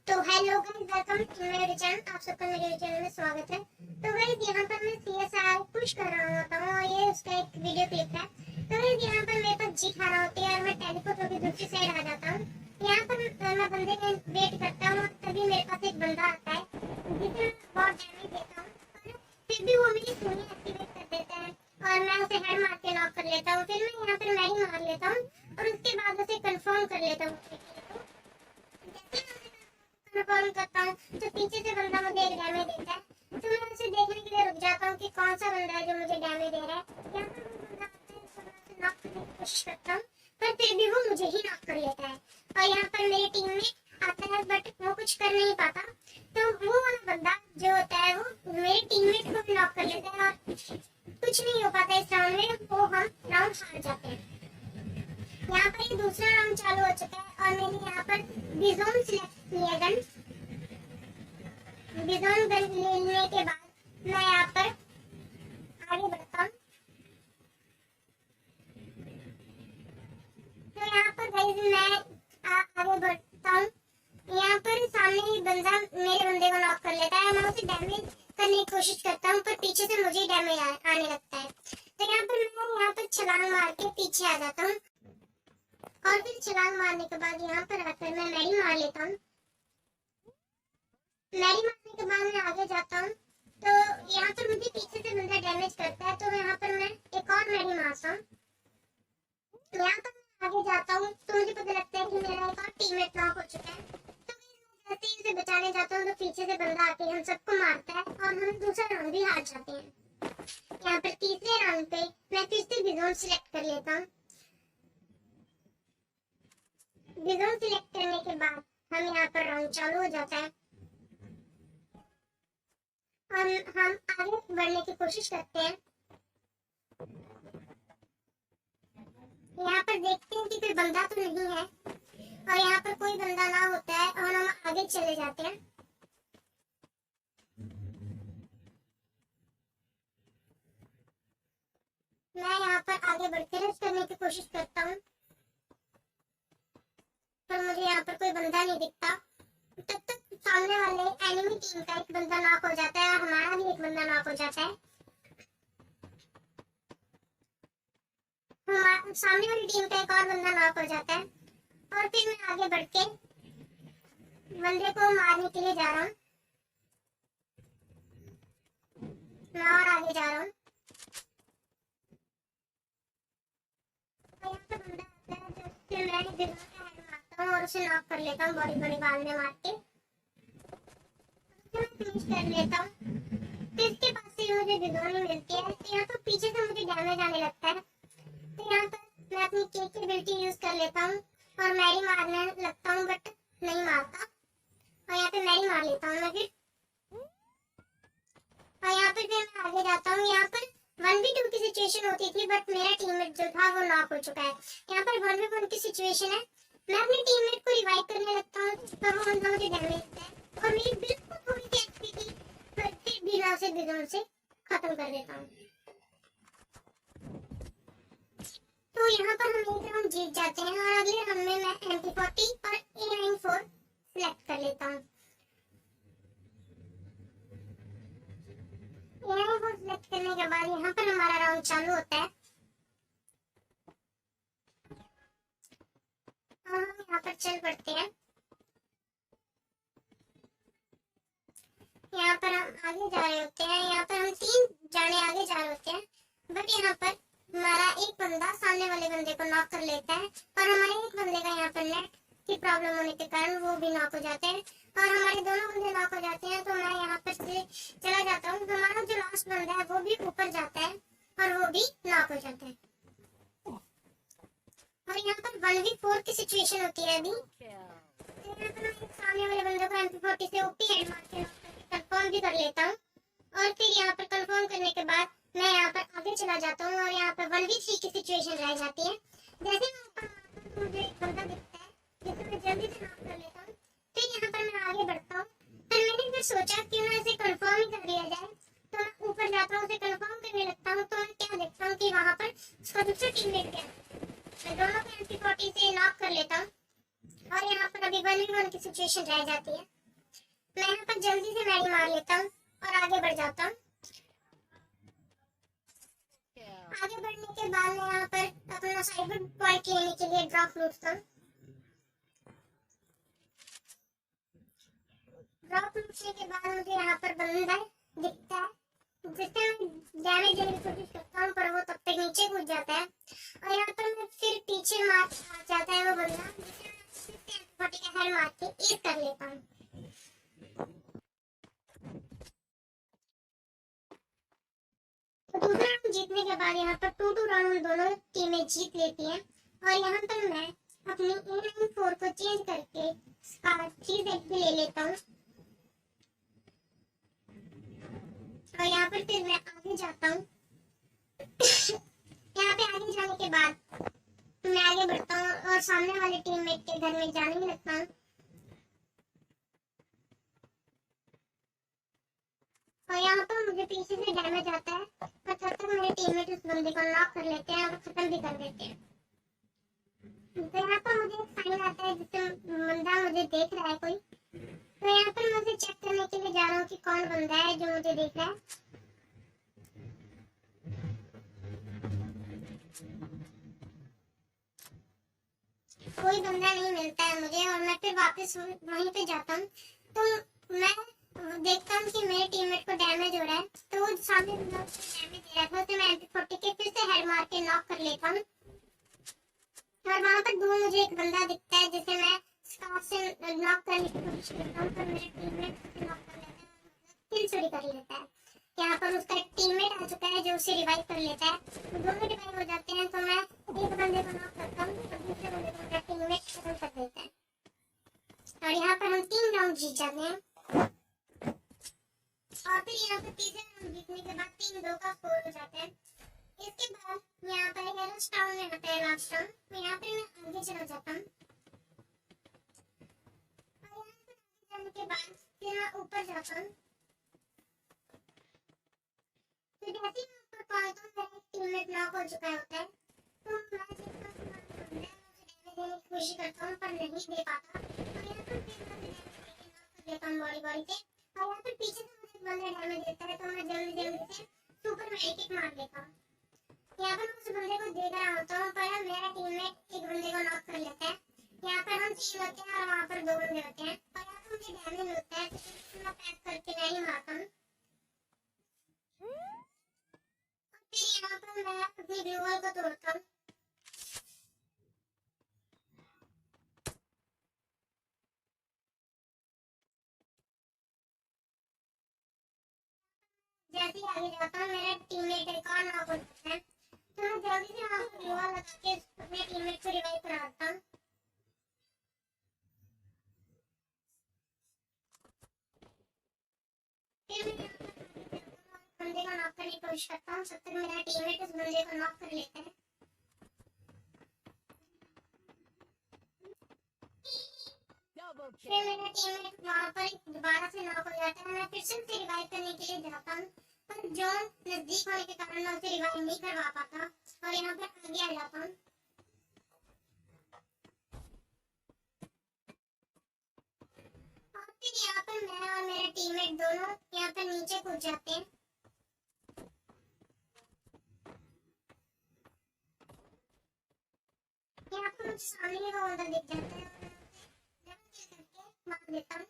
तो hello guys, welcome to मेरे channel. आप सबका मेरे चैनल में स्वागत है। तो गाइस यहाँ पर मैं सीएसआर पुश कर रहा होता हूँ और ये उसका एक वीडियो क्लिप है। तो गाइस यहाँ पर मेरे पास जीत हारा होती है और मैं टेलीपोर्ट होकर दूसरी साइड आ जाता हूँ। यहाँ पर मैं बंदे का वेट करता हूँ, तभी मेरे पास एक बंदा आता है जिसे मैं बहुत डैमेज देता हूँ, फिर भी वो मेरी सूनी एक्टिवेट कर देता है और मैं उसे हेड मार के नॉक कर लेता हूँ। फिर मैं यहाँ पर मैरी मार लेता हूँ और उसके बाद उसे कंफर्म कर लेता हूँ। कंफर्म करता हूँ तो पीछे से बंदा मुझे एक डैमेज देता है, तो मैं उसे देखने के लिए रुक जाता हूँ कि कौन सा बंदा है जो मुझे डैमेज दे रहा है। यहाँ पर वो बंदा आता है तो मैं उसे नॉक करने की कोशिश करता हूँ, पर फिर भी वो मुझे ही नॉक कर लेता है और यहाँ पर मेरी टीम में आता है बट वो कुछ कर नहीं पाता। तो वो वाला बंदा जो होता है वो मेरे टीममेट को भी नॉक कर लेता है और कुछ नहीं हो पाता इस राउंड में, वो हम राउंड हार जाते हैं। यहाँ पर ये दूसरा राउंड चालू हो चुका है और मैंने यहाँ पर बिजोन सिलेक्ट किया गन। बिजोन गन लेने के बाद मैं यहाँ पर आगे बढ़ता हूँ। तो यहाँ पर गाइस मैं आगे बढ़ता हूँ। यहाँ पर सामने ही बंदा मेरे बंदे को नॉक कर लेता है। मैं उसे डैमेज करने की कोशिश करता हूँ पर पीछे से मुझे डैमेज आने लगता है। तो यहाँ पर मैं यहाँ पर छलांग मार के पीछे आ जाता हूँ और फिर छलांग मारने के बाद यहाँ पर आकर मैं मैरी मार लेता हूँ। मैरी मारने के बाद मैं आगे जाता हूँ तो यहाँ पर मुझे पीछे से बंदा डैमेज करता है, तो यहाँ पर मैं एक और मैरी मारता हूँ। यहाँ पर मैं आगे जाता हूँ तो मुझे पता लगता है कि मेरा एक और टीममेट नॉक हो चुका है। तो मैं जैसे ही उसे बचाने जाता हूँ तो पीछे से बंदा आके हम सबको मारता है और हम दूसरा राउंड भी हार जाते हैं। यहाँ पर तीसरे राउंड पे मैं फिर से बिजोन सिलेक्ट कर लेता हूँ। बिजोन सिलेक्ट करने के बाद हम यहाँ पर राउंड चालू हो जाता है और हम आगे बढ़ने की कोशिश करते हैं। यहाँ पर देखते हैं कि कोई बंदा तो नहीं है और यहाँ पर कोई बंदा ना होता है और हम आगे चले जाते हैं। मैं यहाँ पर आगे बढ़कर रश करने की कोशिश करता हूँ पर मुझे यहाँ पर कोई बंदा नहीं दिखता। तब तक सामने वाले एनिमी टीम का एक बंदा नॉक हो जाता है और हमारा भी एक बंदा नॉक हो जाता है। सामने वाली टीम का एक और बंदा नॉक हो जाता है और फिर मैं आगे बढ़ के बंदे को मारने के लिए जा रहा हूँ। मैं और आगे जा रहा हूँ। यहाँ पे बंदा आता है तो फिर मैं बिजोन का हेड मारता हूँ और उसे नॉक कर लेता हूँ बड़ी बड़ी बाल में मार के। मैं फिनिश कर लेता हूँ। फिर इसके पास से मुझे बिजोन ही मिलती है, तो यहाँ पर पीछे से मुझे डैमेज आने लगता है। तो यहाँ पर मैं अपनी केक की एबिलिटी यूज कर लेता हूँ और मैरी मारने लगता हूँ बट नहीं मारता और यहाँ पे मैरी मार लेता हूँ मैं फिर। और यहाँ पर फिर मैं आगे जाता हूँ। यहाँ पर 1v2 की सिचुएशन होती थी बट मेरा टीममेट जो था वो नॉक हो चुका है। यहाँ पर 1v1 की सिचुएशन है। मैं अपने टीममेट को रिवाइव करने लगता हूँ पर वो बंदा मुझे डैमेज देता है और मेरी बिल्कुल थोड़ी सी एचपी थी पर फिर भी मैं उसे बिजोन से खत्म कर देता हूँ। तो यहाँ पर हम एक राउंड जीत जाते हैं और अगले राउंड में मैं MP40 और A94 सिलेक्ट कर लेता हूँ। A94 सिलेक्ट करने के बाद यहाँ पर हमारा राउंड चालू होता है और हम यहाँ पर चल पड़ते हैं। यहाँ पर हम आगे जा रहे होते हैं। यहाँ पर हम 3 जाने आगे जा रहे होते हैं बट यहाँ पर हमारा एक बंदा सामने वाले बंदे को नॉक कर लेता है और हमारे एक बंदे का यहाँ पर नेट की प्रॉब्लम होने के कारण वो भी नॉक हो जाते हैं और हमारे दोनों बंदे नॉक हो जाते हैं। तो मैं यहाँ पर से चला जाता हूँ। हमारा जो लास्ट बंदा है वो भी ऊपर जाता है और वो भी नॉक हो जाता है और यहाँ पर 1v4 की सिचुएशन होती है अभी। तो यहाँ पर मैं सामने वाले बंदे को MP40 से ओपी हेड मार के कंफर्म भी कर लेता हूँ और फिर यहाँ पर कंफर्म करने के बाद मैं यहाँ पर आगे चला जाता हूँ और यहाँ पर 1v3 की सिचुएशन रह जाती है। जैसे मैं ऊपर मारता हूँ तो मुझे एक बंदा दिखता है जिसे मैं जल्दी से नॉक कर लेता हूँ। फिर यहाँ पर मैं आगे बढ़ता हूँ पर मैंने फिर सोचा क्यों ना इसे कंफर्म ही कर दिया जाए, तो मैं ऊपर जाता हूँ उसे कंफर्म करने लगता हूँ। तो मैं क्या देखता हूँ कि वहाँ पर उसका दूसरा टीममेट है। मैं दोनों को MP40 से नॉक कर लेता हूँ और यहाँ पर अभी 1v1 की सिचुएशन रह जाती है। मैं यहाँ पर जल्दी से मैडी मार लेता हूँ और आगे बढ़ जाता हूँ। आगे बढ़ने के बाद मैं यहाँ पर अपना साइबर पॉइंट लेने के लिए ड्रॉप लूटता हूँ। ड्रॉप लूटने के बाद मुझे यहाँ पर बंदा दिखता है, जिससे मैं डैमेज देने की कोशिश करता हूँ, पर वो तब तक नीचे कूद जाता है और यहाँ पर मैं फिर पीछे मार जाता है वो बंदा, जिसे मैं 40 का हेड मार के एज कर लेता हूँ। तो दूसरा राउंड जीतने के बाद यहाँ पर 2-2 राउंड दोनों टीमें जीत लेती हैं और यहाँ पर मैं अपनी A94 को चेंज करके स्कार 3Z ले लेता हूँ और यहाँ पर फिर मैं आगे जाता हूँ। यहाँ पे आगे जाने के बाद मैं आगे बढ़ता हूँ और सामने वाले टीममेट के घर में जाने लगता हूँ और यहाँ पर मुझे पीछे से डैमेज आता है और तब तक मेरे टीममेट उस बंदे को नॉक कर लेते हैं और खत्म भी कर देते हैं। तो यहाँ पर मुझे एक साइन आता है जिससे बंदा मुझे देख रहा है कोई, तो यहाँ पर मैं उसे चेक करने के लिए जा रहा हूँ कि कौन बंदा है जो मुझे देख रहा है। कोई बंदा नहीं मिलता है मुझे और मैं फिर वापस वहीं पे जाता हूँ। तो मैं देखता हूँ कि मेरे टीममेट को डैमेज हो रहा है, तो वो सामने बंदा डैमेज दे रहा था, उसे मैं MP40 के फिर से हेड मार के नॉक कर लेता हूँ और वहाँ पर दूर मुझे एक बंदा दिखता है जिसे मैं स्कार से नॉक करने की कोशिश करता हूँ, पर मेरे टीममेट उसे नॉक कर लेता है, किल चोरी कर लेता है। यहाँ पर उसका एक टीममेट आ चुका है जो उसे रिवाइव कर लेता है, तो दोनों रिवाइव हो जाते हैं। तो मैं एक बंदे को नॉक करता हूँ और दूसरे बंदे को मेरा टीममेट खत्म कर देता है और यहाँ पर हम 3 राउंड जीत जाते हैं। और फिर यहाँ पर तीसरे राउंड जीतने के बाद 3-2 का स्कोर हो जाता है। इसके बाद यहाँ पर हेरोस टाउन में होता है लास्ट राउंड, तो यहाँ पर मैं आगे चला जाता हूँ और यहाँ पर आगे जाने के बाद फिर मैं ऊपर जाता हूँ। तो जैसे ही मैं ऊपर पहुंचता हूँ मेरा टीममेट नॉक हो चुका होता है, तो मैं देखता हूँ कि मैं उसे डैमेज देने की कोशिश करता हूँ पर नहीं दे पाता और यहाँ पर फिर मैं डैमेज देके नॉक कर देता हूँ बॉडी से और यहाँ पर पीछे से मुझे बंदा डैमेज देता है, तो मैं जल्दी से सुपर मेडिकेट मार लेता हूँ। यहाँ पर मैं उस बंदे को देख रहा होता हूँ पर मेरा टीममेट एक बंदे को नॉक कर लेता है। यहाँ पर हम 3 होते हैं और वहाँ पर 2 बंदे होते हैं और यहाँ पर मुझे डैमेज मिलता है, तो मैं पैक करके नहीं मारता हूँ। फिर यहाँ पर मैं अपनी ग्लू वॉल को तोड़ता हूँ। जैसे ही आगे जाता हूँ मेरा टीममेट एक और नॉक हो जाता है, तो मैं जल्दी से वहाँ पर ग्लू वॉल लगा के अपने टीममेट को रिवाइव कराता हूँ। फिर मैं बंदे को नॉक करने की कोशिश करता हूँ, तब तक मेरा टीममेट उस बंदे को नॉक कर लेता है। फिर मेरा टीममेट वहाँ पर दोबारा से नॉक हो जाता है, मैं फिर से उसे रिवाइव करने के लिए जाता हूँ, पर जॉन नजदीक होने के कारण मैं उसे रिवाइव नहीं करवा पाता और यहाँ पर आगे आ जाता हूँ। और फिर यहाँ पर मैं और मेरा टीममेट दोनों यहाँ पर नीचे कूद जाते हैं। यहाँ पर मुझे सामने का बंदा दिख जाता है और मैं उसे करके मार देता हूँ।